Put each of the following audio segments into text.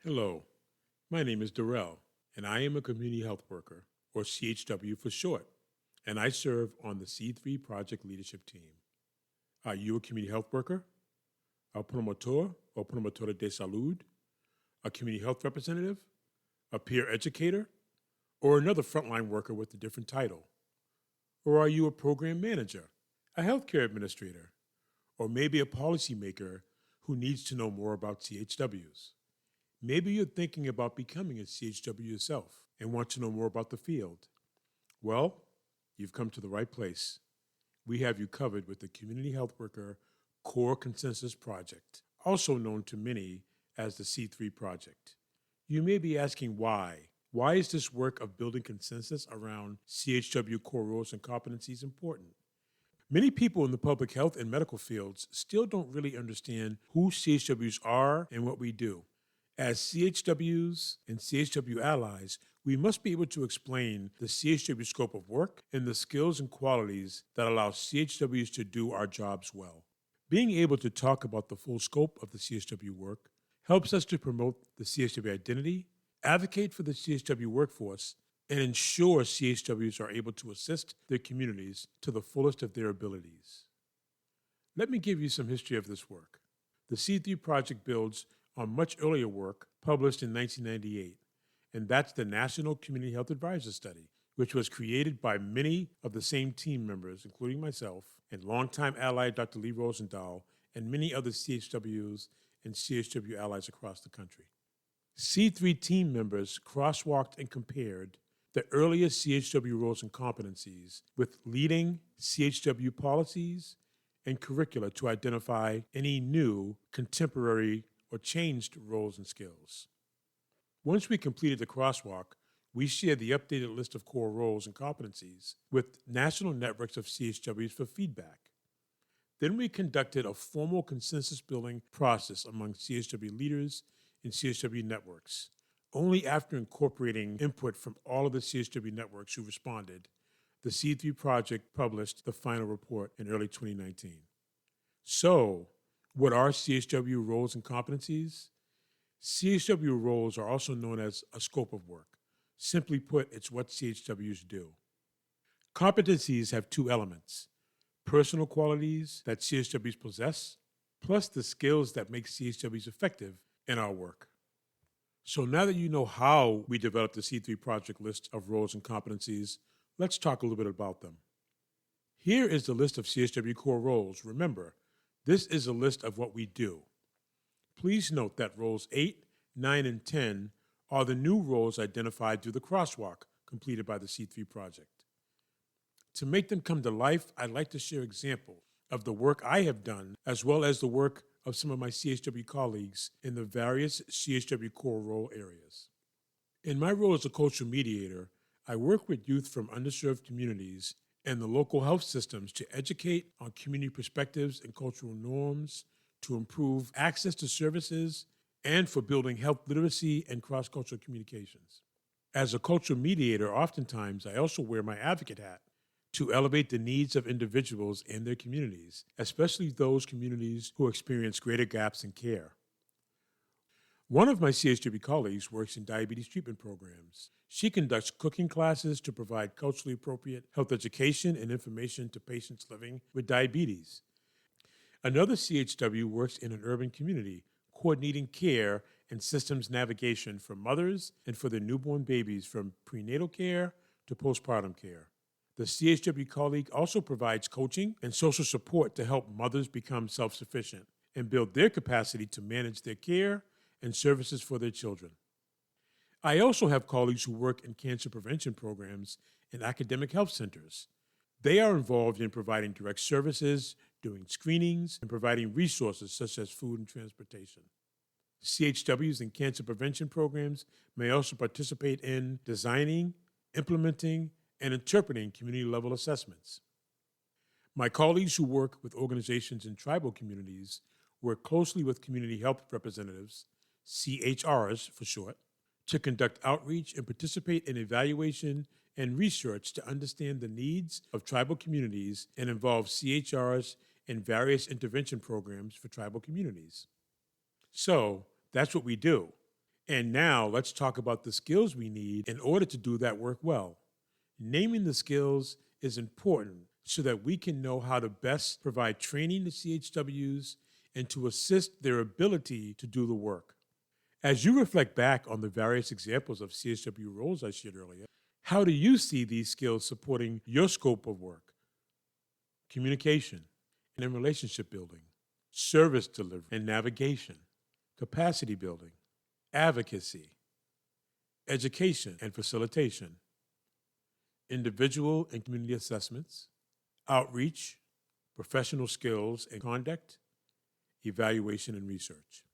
Hello, my name is Darrell, and I am a community health worker, or CHW for short, and I serve on the C3 project leadership team. Are you a community health worker, a promotor or promotora de salud, a community health representative, a peer educator, or another frontline worker with a different title? Or are you a program manager, a healthcare administrator, or maybe a policymaker who needs to know more about CHWs? Maybe you're thinking about becoming a CHW yourself and want to know more about the field. Well, you've come to the right place. We have you covered with the Community Health Worker Core Consensus Project, also known to many as the C3 Project. You may be asking why. Why is this work of building consensus around CHW core roles and competencies important? Many people in the public health and medical fields still don't really understand who CHWs are and what we do. As CHWs and CHW allies, we must be able to explain the CHW scope of work and the skills and qualities that allow CHWs to do our jobs well. Being able to talk about the full scope of the CHW work helps us to promote the CHW identity, advocate for the CHW workforce, and ensure CHWs are able to assist their communities to the fullest of their abilities. Let me give you some history of this work. The C3 project builds on much earlier work published in 1998, and that's the National Community Health Advisor Study, which was created by many of the same team members, including myself and longtime ally Dr. Lee Rosendahl, and many other CHWs and CHW allies across the country. C3 team members crosswalked and compared the earlier CHW roles and competencies with leading CHW policies and curricula to identify any new, contemporary, or changed roles and skills. Once we completed the crosswalk, we shared the updated list of core roles and competencies with national networks of CHWs for feedback. Then we conducted a formal consensus building process among CHW leaders and CHW networks. Only after incorporating input from all of the CHW networks who responded, the C3 project published the final report in early 2019. So, what are CHW roles and competencies? CHW roles are also known as a scope of work. Simply put, it's what CHWs do. Competencies have two elements: personal qualities that CHWs possess, plus the skills that make CHWs effective in our work. So now that you know how we developed the C3 project list of roles and competencies, let's talk a little bit about them. Here is the list of CHW core roles. Remember, this is a list of what we do. Please note that roles 8, 9, and 10 are the new roles identified through the crosswalk completed by the C3 project. To make them come to life, I'd like to share examples of the work I have done, as well as the work of some of my CHW colleagues in the various CHW core role areas. In my role as a cultural mediator, I work with youth from underserved communities and the local health systems to educate on community perspectives and cultural norms, to improve access to services, and for building health literacy and cross-cultural communications. As a cultural mediator, oftentimes I also wear my advocate hat to elevate the needs of individuals in their communities, especially those communities who experience greater gaps in care. One of my CHW colleagues works in diabetes treatment programs. She conducts cooking classes to provide culturally appropriate health education and information to patients living with diabetes. Another CHW works in an urban community, coordinating care and systems navigation for mothers and for their newborn babies from prenatal care to postpartum care. The CHW colleague also provides coaching and social support to help mothers become self-sufficient and build their capacity to manage their care and services for their children. I also have colleagues who work in cancer prevention programs in academic health centers. They are involved in providing direct services, doing screenings, and providing resources such as food and transportation. CHWs in cancer prevention programs may also participate in designing, implementing, and interpreting community-level assessments. My colleagues who work with organizations in tribal communities work closely with community health representatives, CHRs for short, to conduct outreach and participate in evaluation and research to understand the needs of tribal communities and involve CHRs in various intervention programs for tribal communities. So that's what we do. And now let's talk about the skills we need in order to do that work well. Naming the skills is important so that we can know how to best provide training to CHWs and to assist their ability to do the work. As you reflect back on the various examples of CHW roles I shared earlier, how do you see these skills supporting your scope of work? Communication and relationship building, service delivery and navigation, capacity building, advocacy, education and facilitation, individual and community assessments, outreach, professional skills and conduct, evaluation and research.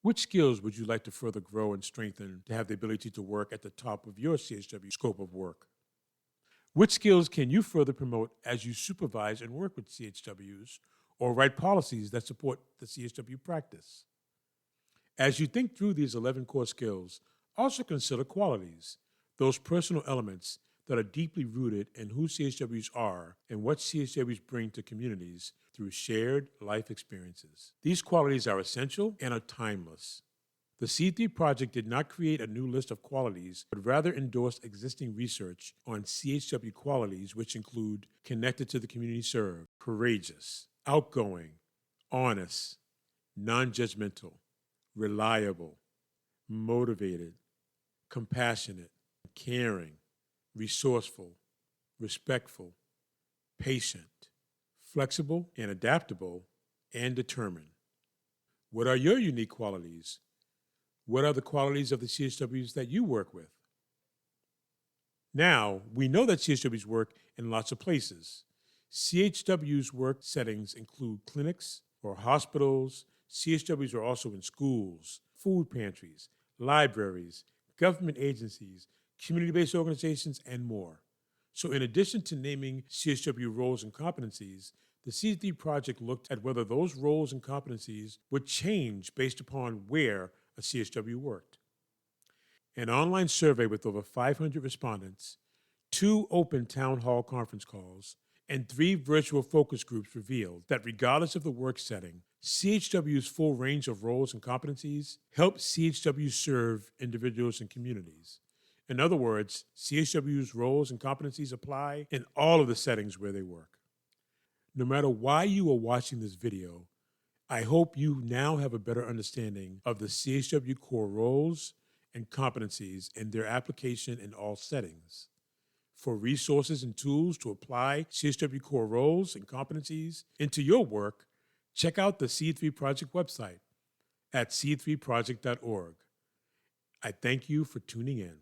Which skills would you like to further grow and strengthen to have the ability to work at the top of your CHW scope of work? Which skills can you further promote as you supervise and work with CHWs or write policies that support the CHW practice? As you think through these 11 core skills, also consider qualities, those personal elements that are deeply rooted in who CHWs are and what CHWs bring to communities through shared life experiences. These qualities are essential and are timeless. The C3 project did not create a new list of qualities, but rather endorsed existing research on CHW qualities, which include connected to the community served, courageous, outgoing, honest, non-judgmental, reliable, motivated, compassionate, caring, resourceful, respectful, patient, flexible and adaptable, and determined. What are your unique qualities? What are the qualities of the CHWs that you work with? Now, we know that CHWs work in lots of places. CHWs' work settings include clinics or hospitals. CHWs are also in schools, food pantries, libraries, government agencies, community-based organizations, and more. So in addition to naming CHW roles and competencies, the C3 project looked at whether those roles and competencies would change based upon where a CHW worked. An online survey with over 500 respondents, 2 open town hall conference calls, and 3 virtual focus groups revealed that regardless of the work setting, CHW's full range of roles and competencies help CHWs serve individuals and communities. In other words, CHW's roles and competencies apply in all of the settings where they work. No matter why you are watching this video, I hope you now have a better understanding of the CHW core roles and competencies and their application in all settings. For resources and tools to apply CHW core roles and competencies into your work, check out the C3 Project website at c3project.org. I thank you for tuning in.